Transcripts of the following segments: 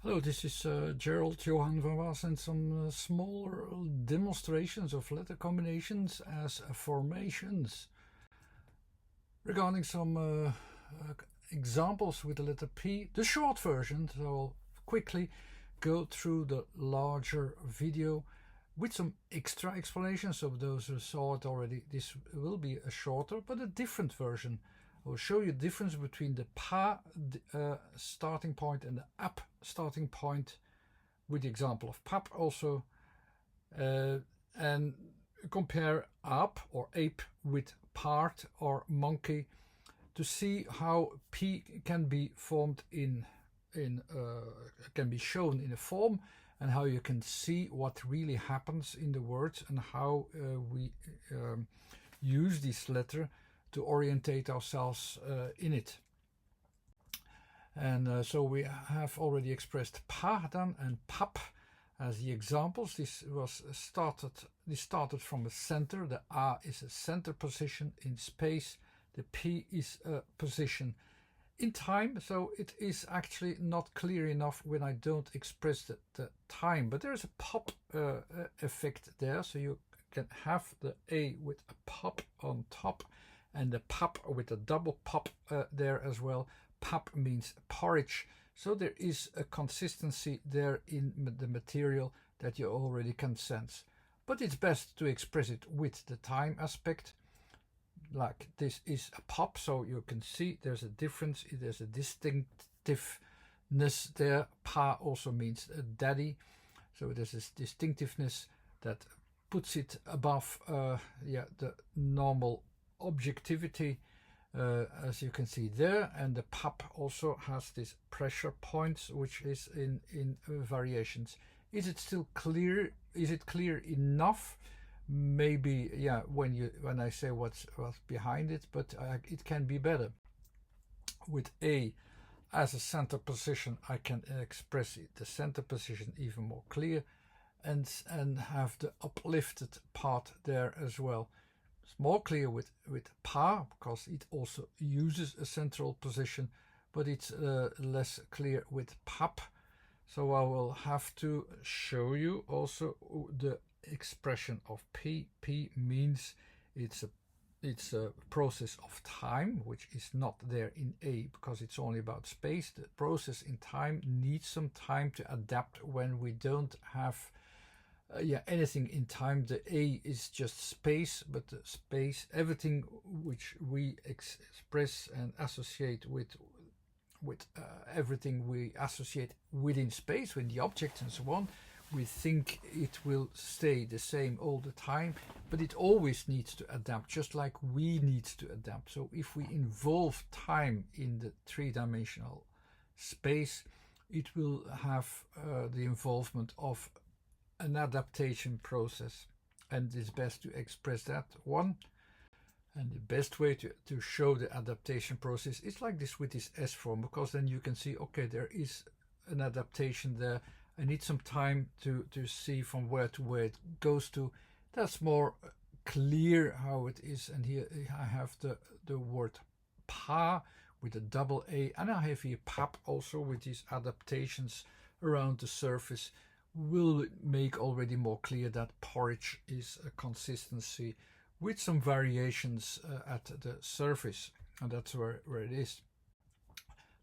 Hello, this is Gerald Johan van Was and some smaller demonstrations of letter combinations as formations. Regarding some examples with the letter P, the short version, so I'll quickly go through the larger video with some extra explanations. Of those who saw it already, this will be a shorter but a different version. I will show you the difference between the PA starting point and the AP starting point with the example of PAP also, and compare AP or ape with PAARD or monkey to see how P can be formed can be shown in a form, and how you can see what really happens in the words and how we use this letter to orientate ourselves in it. And so we have already expressed PA then and PAP as the examples. This started from a center. The A is a center position in space. The P is a position in time. So it is actually not clear enough when I don't express the time, but there's a pop effect there. So you can have the A with a pop on top and the pap with a double pop there as well. Pap means porridge, so there is a consistency there in the material that you already can sense. But it's best to express it with the time aspect. Like this is a pop, so you can see there's a difference, there's a distinctiveness there. Pa also means daddy, so there's this distinctiveness that puts it above the normal objectivity, as you can see there. And the pap also has this pressure points, which is in variations. Is it still clear? Is it clear enough? Maybe, yeah, when I say what's behind it, but it can be better. With A as a center position, I can express the center position even more clear, and have the uplifted part there as well. It's more clear with Pa, because it also uses a central position, but it's less clear with Pap. So I will have to show you also the expression of P. P means it's a process of time, which is not there in A because it's only about space. The process in time needs some time to adapt when we don't have anything in time. The A is just space, but the space, everything which we express and associate with everything we associate within space, with the objects and so on, we think it will stay the same all the time, but it always needs to adapt, just like we need to adapt. So if we involve time in the three-dimensional space, it will have the involvement of an adaptation process, and it's best to express that one. And the best way to show the adaptation process is like this with this S form, because then you can see, okay, there is an adaptation there. I need some time to see from where to where it goes to. That's more clear how it is. And here I have the word Pa with a double A, and I have here Pap also with these adaptations around the surface. Will make already more clear that porridge is a consistency with some variations at the surface, and that's where it is.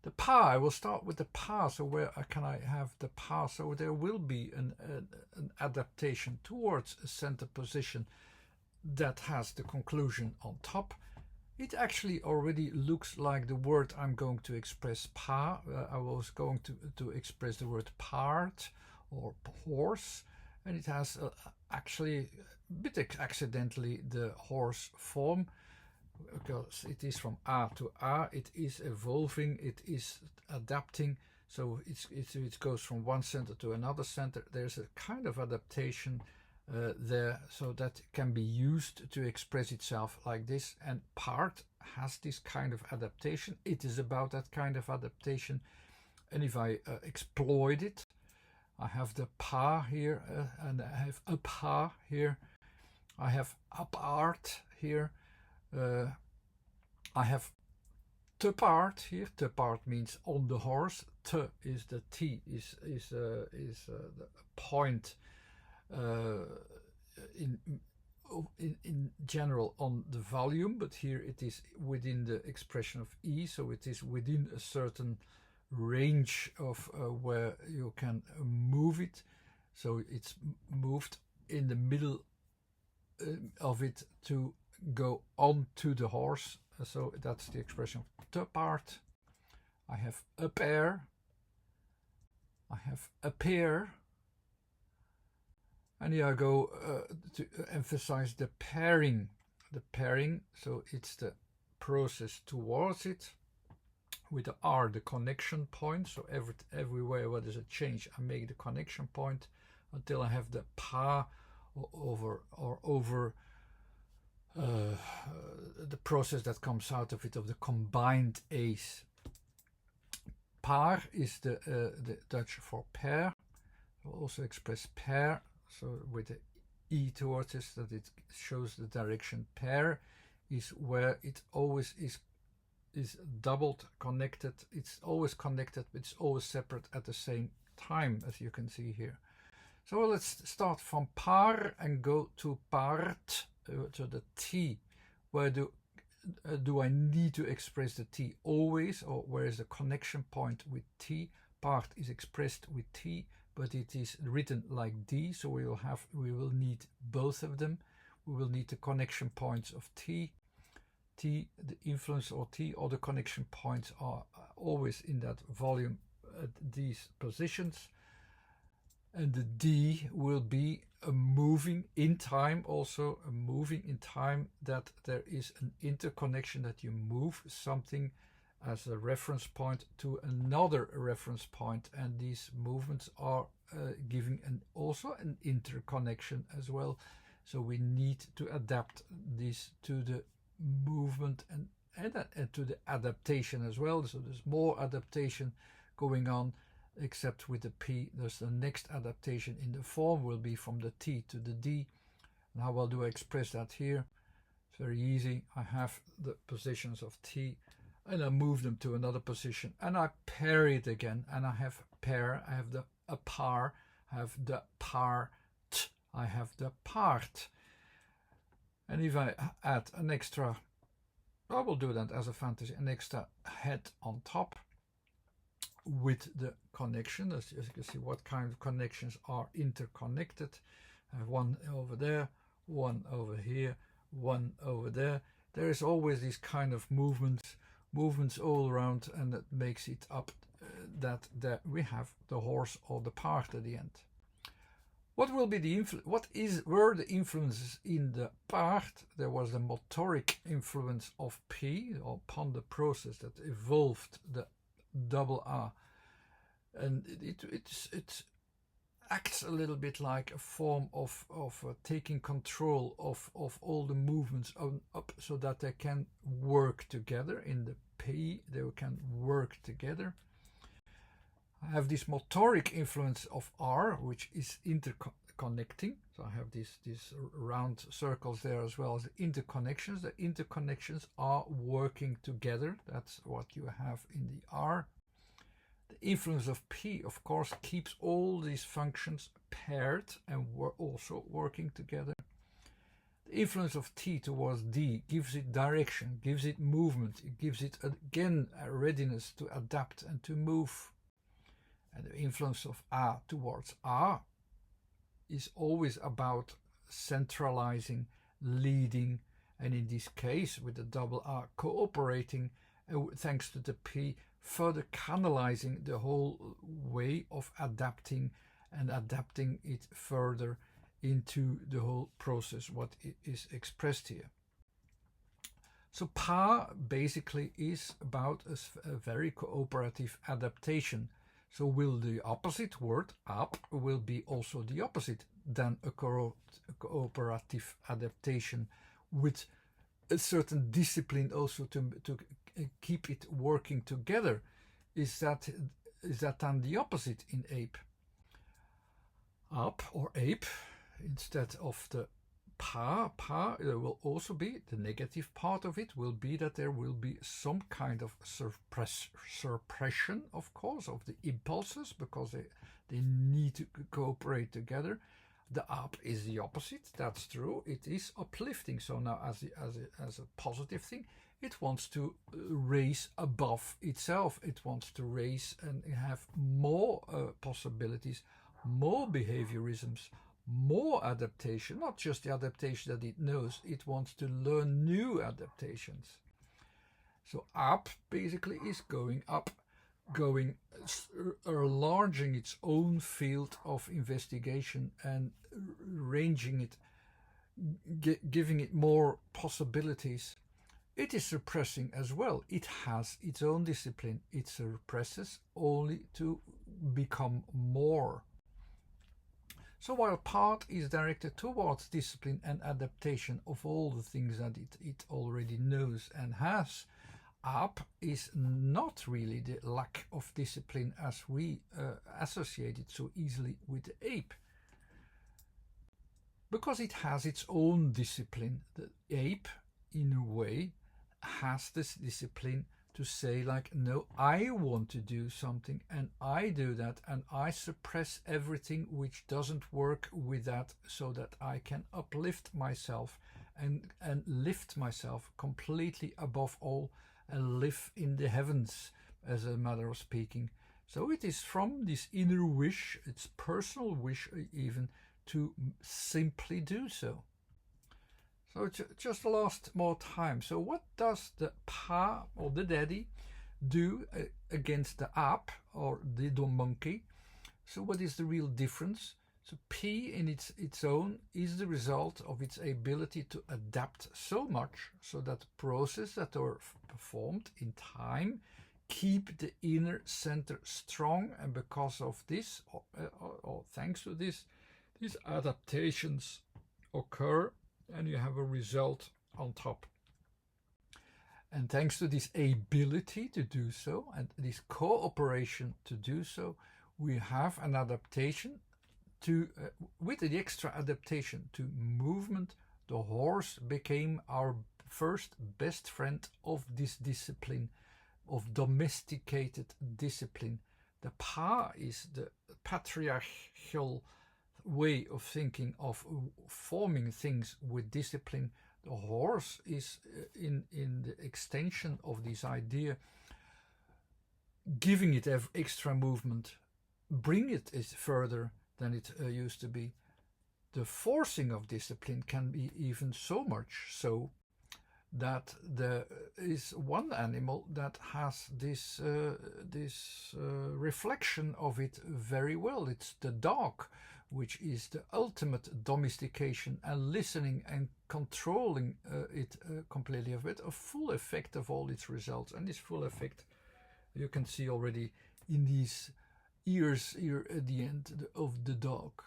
The Pa, I will start with the Pa. So where can I have the Pa? So there will be an adaptation towards a center position that has the conclusion on top. It actually already looks like the word I'm going to express Pa. I was going to express the word PAARD or horse, and it has actually a bit accidentally the horse form, because it is from A to A, it is evolving, it is adapting, so it goes from one center to another center. There's a kind of adaptation there, so that can be used to express itself like this. And PAARD has this kind of adaptation. It is about that kind of adaptation, and if I exploit it, I have the Pa here, and I have a Pa here. I have up art here. I have te paard here. Te paard means on the horse. Te is the T is the point in general on the volume, but here it is within the expression of E, so it is within a certain range of where you can move it. So it's moved in the middle of it to go on to the horse. So that's the expression te paard. I have a pair. I have a pair. And here I go to emphasize the pairing. The pairing, so it's the process towards it. With the R, the connection point. So everywhere where there's a change, I make the connection point until I have the PA over the process that comes out of it, of the combined A's. Paar is the Dutch for pair. We'll also express pair. So with the E towards it, that it shows the direction. Pair is where it always is doubled, connected. It's always connected, but it's always separate at the same time, as you can see here. So let's start from paar and go to paard, to the T. Where do I need to express the T always, or where is the connection point with T? Paard is expressed with T, but it is written like D, so we will need both of them. We will need the connection points of T. T, the influence or T, or the connection points are always in that volume at these positions. And the D will be a moving in time, also a moving in time, that there is an interconnection, that you move something as a reference point to another reference point, and these movements are giving also an interconnection as well. So we need to adapt this to the movement and to the adaptation as well. So there's more adaptation going on, except with the P. There's the next adaptation in the form will be from the T to the D. And how well do I express that here? It's very easy. I have the positions of T and I move them to another position and I pair it again, and I have pair. I have a par, I have the part, I have the part. And if I add an extra, I will do that as a fantasy, an extra head on top with the connection, as you can see what kind of connections are interconnected. I have one over there, one over here, one over there. There is always these kind of movements all around, and that makes it up that we have the horse or the part at the end. What will be the were the influences in the part? There was the motoric influence of P upon the process that evolved the double A, and it acts a little bit like a form of taking control of all the movements up, so that they can work together. In the P, they can work together. I have this motoric influence of R, which is interconnecting. So I have these round circles there as well as the interconnections. The interconnections are working together. That's what you have in the R. The influence of P, of course, keeps all these functions paired and also working together. The influence of T towards D gives it direction, gives it movement. It gives it again a readiness to adapt and to move. And the influence of A towards A is always about centralizing, leading, and in this case with the double A cooperating, and thanks to the P further canalizing the whole way of adapting and adapting it further into the whole process, what is expressed here. So PA basically is about a very cooperative adaptation. So will the opposite word, up, will be also the opposite than a cooperative adaptation, with a certain discipline also to keep it working together. Is that then the opposite in ape? Up or ape, instead of the Pa, there will also be, the negative part of it will be that there will be some kind of suppression, of course, of the impulses, because they need to cooperate together. The up is the opposite, that's true, it is uplifting. So now as a positive thing, it wants to raise above itself, it wants to raise and have more possibilities, more behaviorisms, more adaptation, not just the adaptation that it knows, it wants to learn new adaptations. So up basically is going up, enlarging its own field of investigation and ranging it, giving it more possibilities. It is suppressing as well. It has its own discipline. It suppresses only to become more. So while PAARD is directed towards discipline and adaptation of all the things that it already knows and has, AAP is not really the lack of discipline as we associate it so easily with the ape. Because it has its own discipline, the ape, in a way, has this discipline to say like, no, I want to do something and I do that, and I suppress everything which doesn't work with that, so that I can uplift myself and lift myself completely above all and live in the heavens, as a matter of speaking. So it is from this inner wish, its personal wish even, to simply do so. So just the last more time. So what does the Pa or the daddy do against the ape or the monkey? So what is the real difference? So P in its own is the result of its ability to adapt so much so that processes that are performed in time keep the inner center strong, and because of this, or thanks to this, these adaptations occur and you have a result on top. And thanks to this ability to do so and this cooperation to do so, we have an adaptation to, with the extra adaptation to movement, the horse became our first best friend of this discipline, of domesticated discipline. The Pa is the patriarchal way of thinking of forming things with discipline. The horse is in the extension of this idea, giving it extra movement, bring it further than it used to be. The forcing of discipline can be even so much so that there is one animal that has this reflection of it very well. It's the dog, which is the ultimate domestication and listening and controlling it completely of it, a full effect of all its results. And this full effect you can see already in these ears here at the end of the dog.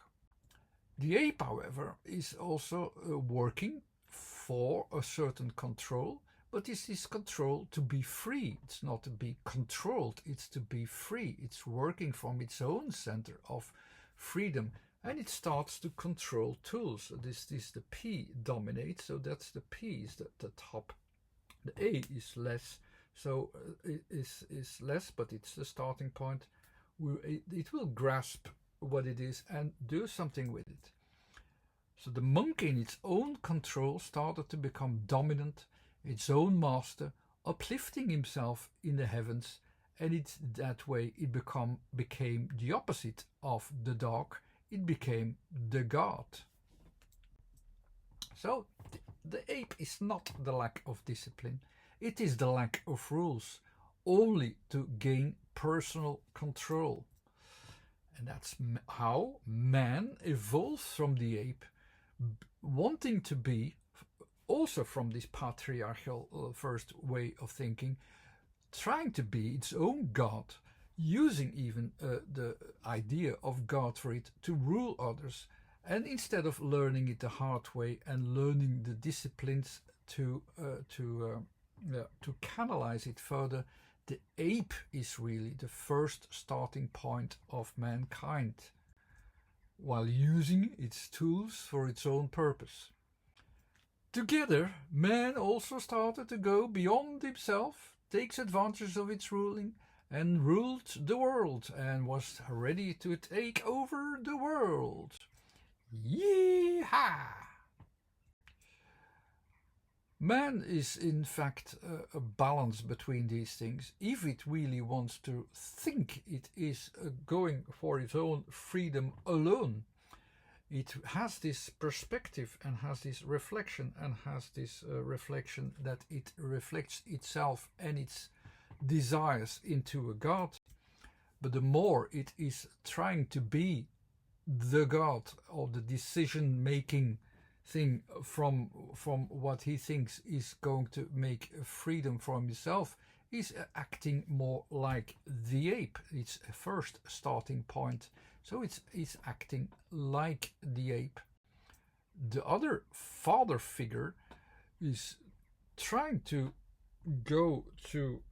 The ape, however, is also working for a certain control, but this is control to be free. It's not to be controlled, it's to be free. It's working from its own center of freedom, and it starts to control tools. So this the P dominates, so that's the P is the top. The A is less, so it is less, but it's the starting point. It will grasp what it is and do something with it. So the monkey in its own control started to become dominant, its own master, uplifting himself in the heavens, and that way it became the opposite of the dog. It became the god. So the ape is not the lack of discipline, it is the lack of rules, only to gain personal control. And that's how man evolves from the ape, wanting to be, also from this patriarchal first way of thinking, trying to be its own god, using even the idea of God for it to rule others, and instead of learning it the hard way and learning the disciplines to canalize it further, the ape is really the first starting point of mankind, while using its tools for its own purpose. Together, man also started to go beyond himself, takes advantage of its ruling, and ruled the world, and was ready to take over the world. Yeehaw! Man is in fact a balance between these things. If it really wants to think it is going for its own freedom alone, it has this perspective and has this reflection and has this reflection that it reflects itself and its desires into a God. But the more it is trying to be the God of the decision making thing from what he thinks is going to make freedom for himself, is acting more like the ape. Its first starting point. So it's acting like the ape. The other father figure is trying to go to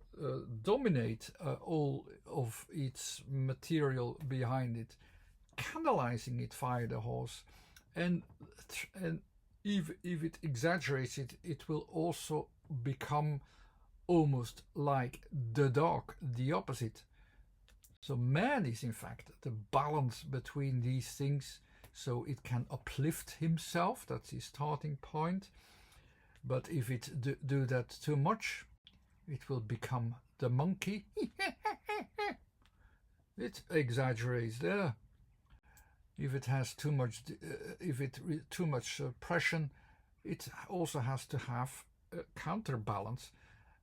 dominate all of its material behind it, canalizing it via the horse, and if it exaggerates it, it will also become almost like the dog, the opposite. So man is in fact the balance between these things, so it can uplift himself. That's his starting point. But if it do that too much, it will become the monkey. It exaggerates there. If it has too much, too much oppression, it also has to have a counterbalance,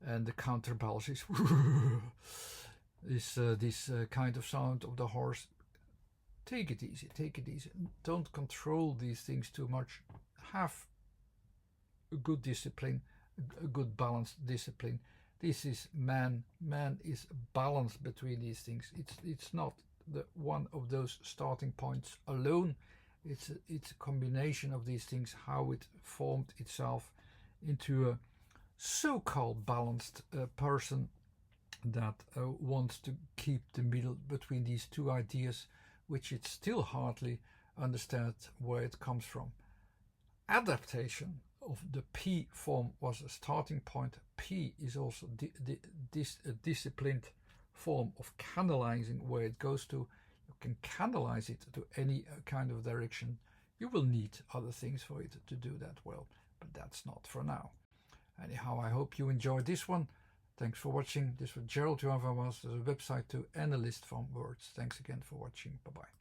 and the counterbalance is this kind of sound of the horse. Take it easy, take it easy. Don't control these things too much. Have a good discipline, a good balanced discipline. This is man. Man is balance between these things. It's not the one of those starting points alone. It's a combination of these things, how it formed itself into a so-called balanced person that wants to keep the middle between these two ideas, which it still hardly understands where it comes from. Adaptation of the P form was a starting point. P is also a disciplined form of canalizing where it goes to. You can canalize it to any kind of direction. You will need other things for it to do that well, but that's not for now. Anyhow, I hope you enjoyed this one. Thanks for watching. This was Gerald Juavawas. There's a website too and a list from words. Thanks again for watching. Bye bye.